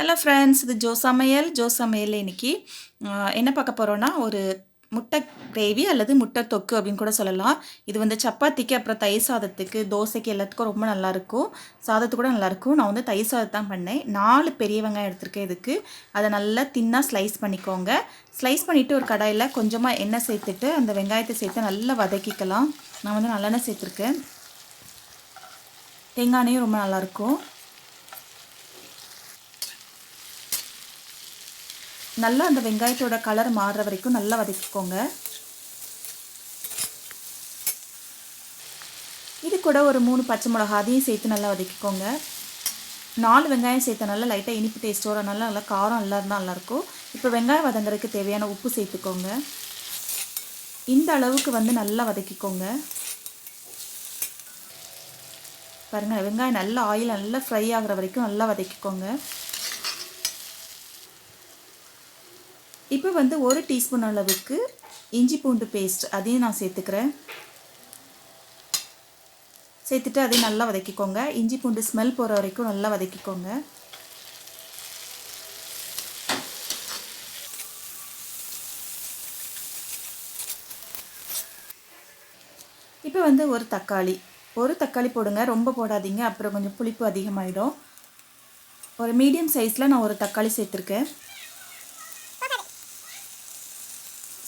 Hello friends, இது Joe சமையல் இன்னைக்கு என்ன பார்க்க போகிறோன்னா, ஒரு முட்டை கிரேவி அல்லது முட்டை தொக்கு அப்படின்னு கூட சொல்லலாம். இது வந்து சப்பாத்திக்கு, அப்புறம் தயிர் சாதத்துக்கு, தோசைக்கு எல்லாத்துக்கும் ரொம்ப நல்லாயிருக்கும். சாதத்துக்கு கூட நல்லாயிருக்கும். நான் வந்து தயிர் சாதம் தான் பண்ணேன். 4 பெரிய வெங்காயம் எடுத்திருக்கேன் இதுக்கு. அதை நல்லா தின்னாக ஸ்லைஸ் பண்ணிக்கோங்க. ஸ்லைஸ் பண்ணிவிட்டு ஒரு கடாயில் கொஞ்சமாக எண்ணெய் சேர்த்துட்டு அந்த வெங்காயத்தை சேர்த்து நல்லா வதக்கிக்கலாம். நான் வந்து நல்லெண்ணெய் சேர்த்துருக்கேன். தேங்காய் எண்ணெயும் ரொம்ப நல்லாயிருக்கும். நல்லா அந்த வெங்காயத்தோட கலர் மாறுற வரைக்கும் நல்லா வதக்கிக்கோங்க. இது கூட ஒரு 3 பச்சை மிளகா அதையும் சேர்த்து நல்லா வதக்கிக்கோங்க. 4 வெங்காயம் சேர்த்தனால லைட்டாக இனிப்பு டேஸ்ட்டோட நல்லா காரம் எல்லாம் இருந்தால் நல்லாயிருக்கும். இப்போ வெங்காயம் வதங்குறதுக்கு தேவையான உப்பு சேர்த்துக்கோங்க. இந்த அளவுக்கு வந்து நல்லா வதக்கிக்கோங்க. பாருங்கள், வெங்காயம் நல்லா ஆயில் நல்லா ஃப்ரை ஆகிற வரைக்கும் நல்லா வதக்கிக்கோங்க. இப்போ வந்து 1 டீஸ்பூன் அளவுக்கு இஞ்சி பூண்டு பேஸ்ட் அதையும் நான் சேர்த்துக்கிறேன். சேர்த்துட்டு அதையும் நல்லா வதக்கிக்கோங்க. இஞ்சி பூண்டு ஸ்மெல் போகிற வரைக்கும் நல்லா வதக்கிக்கோங்க. இப்போ வந்து ஒரு தக்காளி போடுங்க, ரொம்ப போடாதீங்க, அப்புறம் கொஞ்சம் புளிப்பு அதிகமாகிடும். ஒரு மீடியம் சைஸில் நான் ஒரு தக்காளி சேர்த்துருக்கேன்.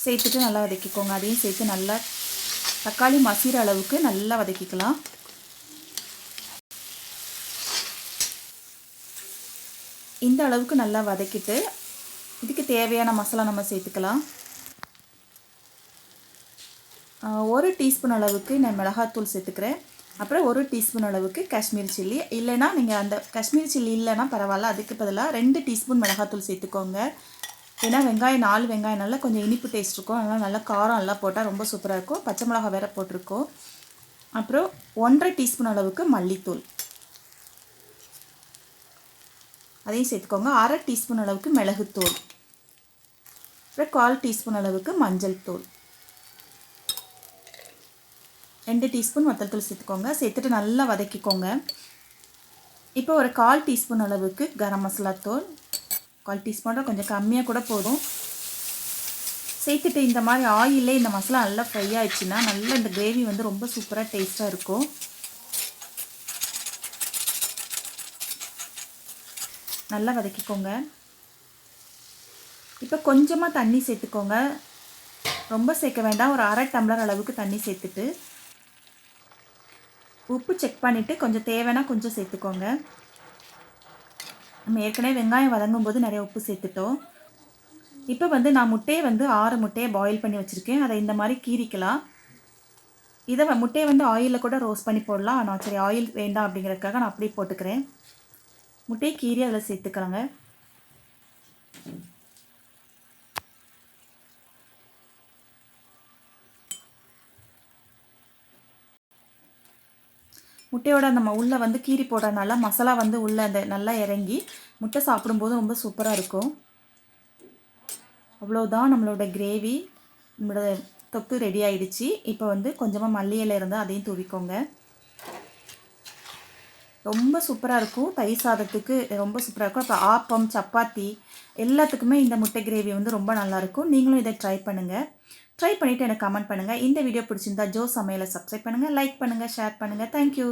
சேர்த்துட்டு நல்லா வதக்கிக்கோங்க. அதையும் சேர்த்து நல்லா தக்காளி மசிகிற அளவுக்கு நல்லா வதக்கிக்கலாம். இந்த அளவுக்கு நல்லா வதக்கிட்டு இதுக்கு தேவையான மசாலா நம்ம சேர்த்துக்கலாம். 1 டீஸ்பூன் அளவுக்கு நான் மிளகாத்தூள் சேர்த்துக்கிறேன். அப்புறம் 1 டீஸ்பூன் அளவுக்கு காஷ்மீர் சில்லி. இல்லைன்னா நீங்கள் அந்த காஷ்மீர் சில்லி இல்லைன்னா பரவாயில்ல, அதுக்கு பதிலாக 2 டீஸ்பூன் மிளகாத்தூள் சேர்த்துக்கோங்க. ஏன்னா 4 வெங்காயம் நல்லா கொஞ்சம் இனிப்பு டேஸ்ட் இருக்கும். அதனால் நல்லா காரம் எல்லாம் போட்டால் ரொம்ப சூப்பராக இருக்கும். பச்சை மிளகா வேறு போட்டிருக்கோம். அப்புறம் 1.5 டீஸ்பூன் அளவுக்கு மல்லித்தூள் அதையும் சேர்த்துக்கோங்க. 1/2 டீஸ்பூன் அளவுக்கு மிளகுத்தூள், அப்புறம் 1/4 டீஸ்பூன் அளவுக்கு மஞ்சள் தூள், 2 டீஸ்பூன் வத்தல்தூள் சேர்த்துக்கோங்க. சேர்த்துட்டு நல்லா வதக்கிக்கோங்க. இப்போ ஒரு 1/4 டீஸ்பூன் அளவுக்கு கரம் மசாலா தூள், 1/4 டீஸ்பூன் கொஞ்சம் கம்மியாக கூட போதும். சேர்த்துட்டு இந்த மாதிரி ஆயிலே இந்த மசாலா நல்லா ஃப்ரை ஆயிடுச்சுன்னா நல்லா இந்த கிரேவி வந்து ரொம்ப சூப்பராக டேஸ்ட்டாக இருக்கும். நல்லா வதக்கிக்கோங்க. இப்போ கொஞ்சமாக தண்ணி சேர்த்துக்கோங்க. ரொம்ப சேர்க்க வேண்டாம். ஒரு 1/2 டம்ளர் அளவுக்கு தண்ணி சேர்த்துட்டு உப்பு செக் பண்ணிவிட்டு கொஞ்சம் தேவைன்னா கொஞ்சம் சேர்த்துக்கோங்க. நம்ம ஏற்கனவே வெங்காயம் வதங்கும் போது நிறைய உப்பு சேர்த்துட்டோம். இப்போ வந்து நான் முட்டையை வந்து 6 முட்டையை பாயில் பண்ணி வச்சுருக்கேன். அதை இந்த மாதிரி கீறிக்கலாம். இதை முட்டையை வந்து ஆயிலில் கூட ரோஸ்ட் பண்ணி போடலாம். ஆனால் சரி, ஆயில் வேண்டாம் அப்படிங்கிறதுக்காக நான் அப்படியே போட்டுக்கிறேன். முட்டையை கீறி அதில் சேர்த்துக்கலாங்க. முட்டையோட நம்ம உள்ளே வந்து கீரி போடுறதுனால மசாலா வந்து உள்ளே அந்த நல்லா இறங்கி முட்டை சாப்பிடும்போது ரொம்ப சூப்பராக இருக்கும். அவ்வளோதான், நம்மளோட கிரேவி, நம்மளோட தொக்கு ரெடி ஆகிடுச்சு. இப்போ வந்து கொஞ்சமாக மல்லி இலை இருந்தால் அதையும் தூவிக்கோங்க. ரொம்ப சூப்பராக இருக்கும். தயிர் சாதத்துக்கு ரொம்ப சூப்பராக இருக்கும். இப்போ ஆப்பம், சப்பாத்தி எல்லாத்துக்குமே இந்த முட்டை கிரேவி வந்து ரொம்ப நல்லாயிருக்கும். நீங்களும் இதை ட்ரை பண்ணுங்கள். ட்ரை பண்ணிவிட்டு எனக்கு கமெண்ட் பண்ணுங்கள். இந்த வீடியோ பிடிச்சிருந்தா ஜோ சமையலை சப்ஸ்கிரைப் பண்ணுங்கள், லைக் பண்ணுங்கள், ஷேர் பண்ணுங்கள். தேங்க்யூ.